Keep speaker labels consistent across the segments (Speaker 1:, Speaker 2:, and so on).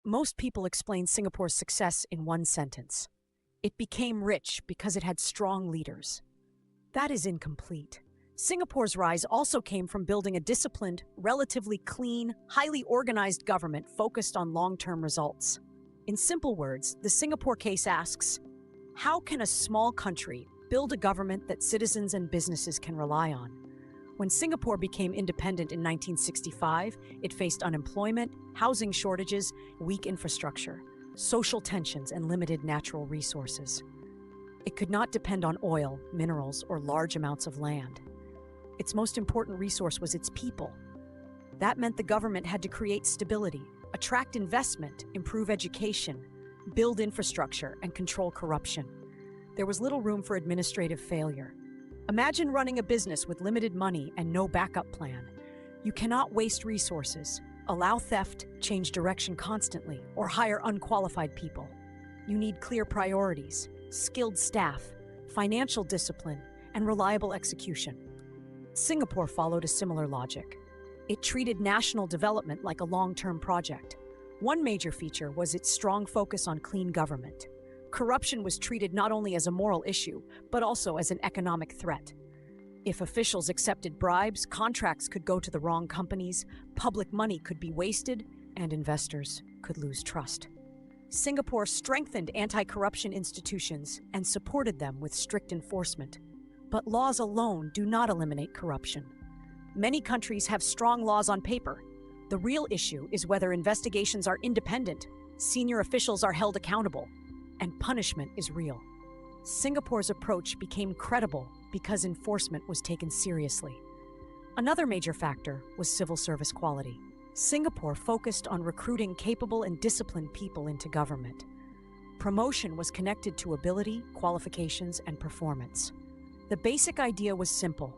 Speaker 1: Most people explain Singapore's success in one sentence. It became rich because it had strong leaders. That is incomplete. Singapore's rise also came from building a disciplined, relatively clean, highly organized government focused on long-term results. In simple words, the Singapore case asks, how can a small country build a government that citizens and businesses can rely on? When Singapore became independent in 1965, it faced unemployment, housing shortages, weak infrastructure, social tensions, and limited natural resources. It could not depend on oil, minerals, or large amounts of land. Its most important resource was its people. That meant the government had to create stability, attract investment, improve education, build infrastructure, and control corruption. There was little room for administrative failure. Imagine running a business with limited money and no backup plan. You cannot waste resources, allow theft, change direction constantly, or hire unqualified people. You need clear priorities, skilled staff, financial discipline, and reliable execution. Singapore followed a similar logic. It treated national development like a long-term project. One major feature was its strong focus on clean government. Corruption was treated not only as a moral issue, but also as an economic threat. If officials accepted bribes, contracts could go to the wrong companies, public money could be wasted, and investors could lose trust. Singapore strengthened anti-corruption institutions and supported them with strict enforcement. But laws alone do not eliminate corruption. Many countries have strong laws on paper. The real issue is whether investigations are independent, senior officials are held accountable, and punishment is real. Singapore's approach became credible because enforcement was taken seriously. Another major factor was civil service quality. Singapore focused on recruiting capable and disciplined people into government. Promotion was connected to ability, qualifications, and performance. The basic idea was simple.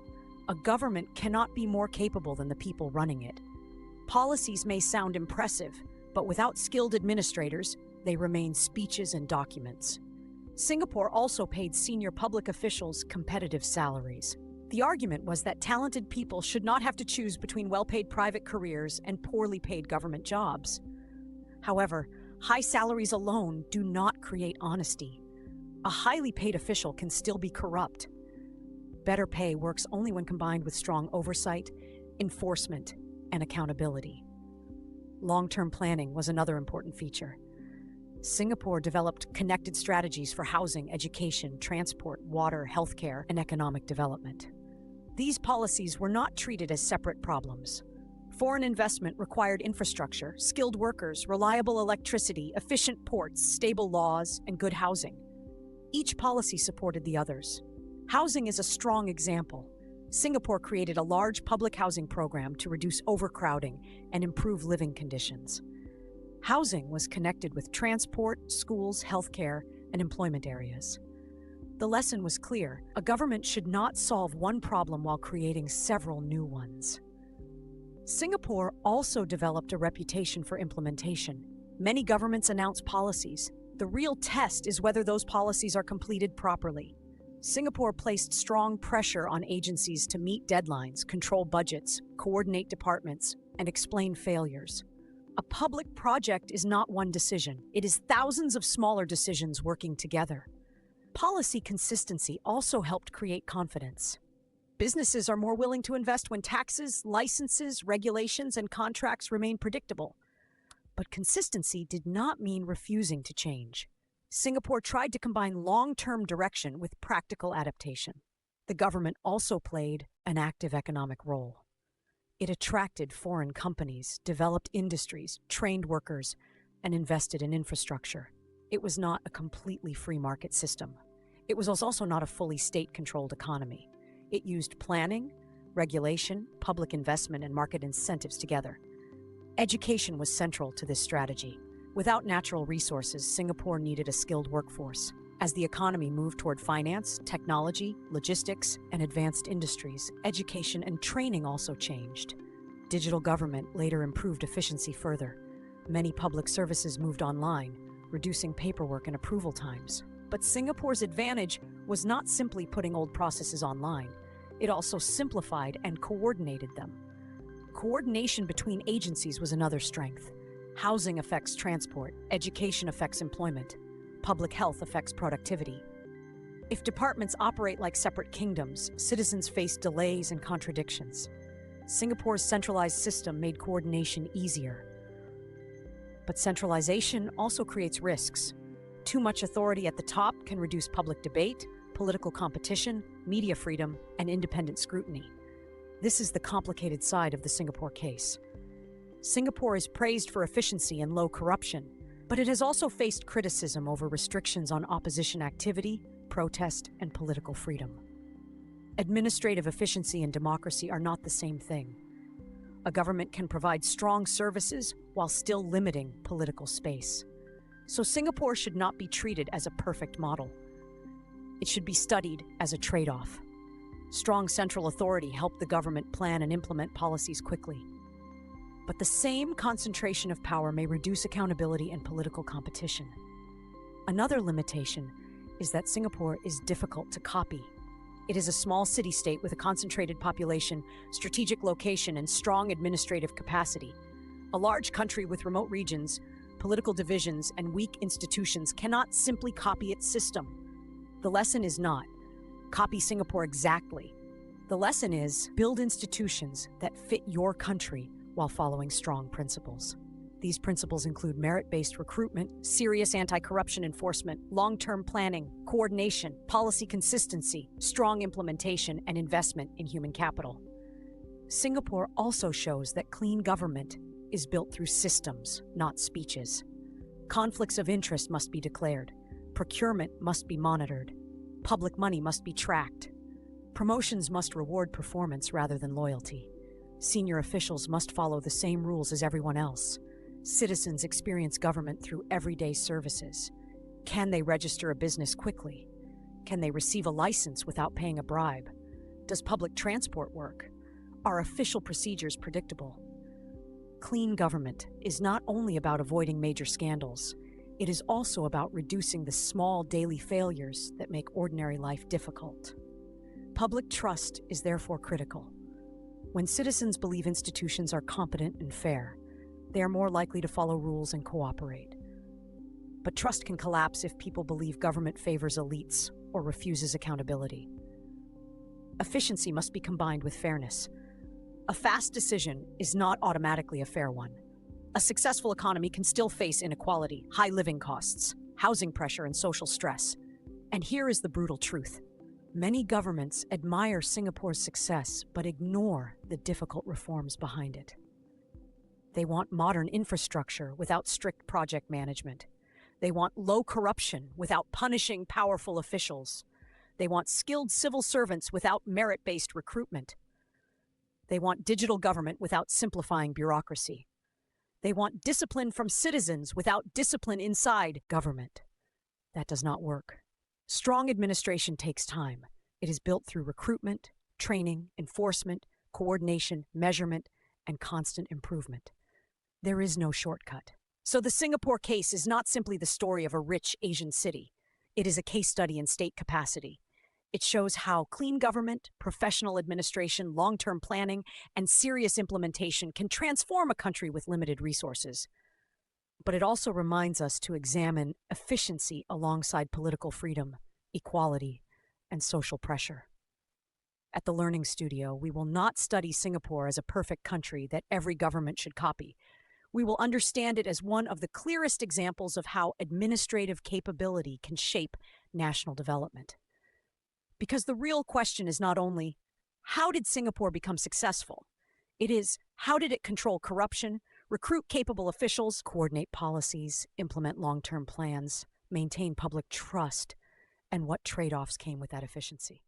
Speaker 1: A government cannot be more capable than the people running it. Policies may sound impressive, but without skilled administrators, they remain speeches and documents. Singapore also paid senior public officials competitive salaries. The argument was that talented people should not have to choose between well-paid private careers and poorly paid government jobs. However, high salaries alone do not create honesty. A highly paid official can still be corrupt. Better pay works only when combined with strong oversight, enforcement, and accountability. Long-term planning was another important feature. Singapore developed connected strategies for housing, education, transport, water, healthcare, and economic development. These policies were not treated as separate problems. Foreign investment required infrastructure, skilled workers, reliable electricity, efficient ports, stable laws, and good housing. Each policy supported the others. Housing is a strong example. Singapore created a large public housing program to reduce overcrowding and improve living conditions. Housing was connected with transport, schools, healthcare, and employment areas. The lesson was clear: a government should not solve one problem while creating several new ones. Singapore also developed a reputation for implementation. Many governments announce policies. The real test is whether those policies are completed properly. Singapore placed strong pressure on agencies to meet deadlines, control budgets, coordinate departments, and explain failures. A public project is not one decision. It is thousands of smaller decisions working together. Policy consistency also helped create confidence. Businesses are more willing to invest when taxes, licenses, regulations, and contracts remain predictable. But consistency did not mean refusing to change. Singapore tried to combine long-term direction with practical adaptation. The government also played an active economic role. It attracted foreign companies, developed industries, trained workers, and invested in infrastructure. It was not a completely free market system. It was also not a fully state-controlled economy. It used planning, regulation, public investment, and market incentives together. Education was central to this strategy. Without natural resources, Singapore needed a skilled workforce. As the economy moved toward finance, technology, logistics, and advanced industries, education and training also changed. Digital government later improved efficiency further. Many public services moved online, reducing paperwork and approval times. But Singapore's advantage was not simply putting old processes online. It also simplified and coordinated them. Coordination between agencies was another strength. Housing affects transport, education affects employment, public health affects productivity. If departments operate like separate kingdoms, citizens face delays and contradictions. Singapore's centralized system made coordination easier. But centralization also creates risks. Too much authority at the top can reduce public debate, political competition, media freedom, and independent scrutiny. This is the complicated side of the Singapore case. Singapore is praised for efficiency and low corruption, but it has also faced criticism over restrictions on opposition activity, protest, and political freedom. Administrative efficiency and democracy are not the same thing. A government can provide strong services while still limiting political space. So Singapore should not be treated as a perfect model. It should be studied as a trade-off. Strong central authority helped the government plan and implement policies quickly. But the same concentration of power may reduce accountability and political competition. Another limitation is that Singapore is difficult to copy. It is a small city-state with a concentrated population, strategic location, and strong administrative capacity. A large country with remote regions, political divisions, and weak institutions cannot simply copy its system. The lesson is not, copy Singapore exactly. The lesson is, build institutions that fit your country while following strong principles. These principles include merit-based recruitment, serious anti-corruption enforcement, long-term planning, coordination, policy consistency, strong implementation, and investment in human capital. Singapore also shows that clean government is built through systems, not speeches. Conflicts of interest must be declared. Procurement must be monitored. Public money must be tracked. Promotions must reward performance rather than loyalty. Senior officials must follow the same rules as everyone else. Citizens experience government through everyday services. Can they register a business quickly? Can they receive a license without paying a bribe? Does public transport work? Are official procedures predictable? Clean government is not only about avoiding major scandals, it is also about reducing the small daily failures that make ordinary life difficult. Public trust is therefore critical. When citizens believe institutions are competent and fair, they are more likely to follow rules and cooperate. But trust can collapse if people believe government favors elites or refuses accountability. Efficiency must be combined with fairness. A fast decision is not automatically a fair one. A successful economy can still face inequality, high living costs, housing pressure, and social stress. And here is the brutal truth. Many governments admire Singapore's success but ignore the difficult reforms behind it. They want modern infrastructure without strict project management. They want low corruption without punishing powerful officials. They want skilled civil servants without merit-based recruitment. They want digital government without simplifying bureaucracy. They want discipline from citizens without discipline inside government. That does not work. Strong administration takes time. It is built through recruitment, training, enforcement, coordination, measurement, and constant improvement. There is no shortcut. So the Singapore case is not simply the story of a rich Asian city. It is a case study in state capacity. It shows how clean government, professional administration, long-term planning, and serious implementation can transform a country with limited resources. But it also reminds us to examine efficiency alongside political freedom, equality, and social pressure. At the Learning Studio, we will not study Singapore as a perfect country that every government should copy. We will understand it as one of the clearest examples of how administrative capability can shape national development. Because the real question is not only, how did Singapore become successful? It is, how did it control corruption, recruit capable officials, coordinate policies, implement long-term plans, maintain public trust, and what trade-offs came with that efficiency?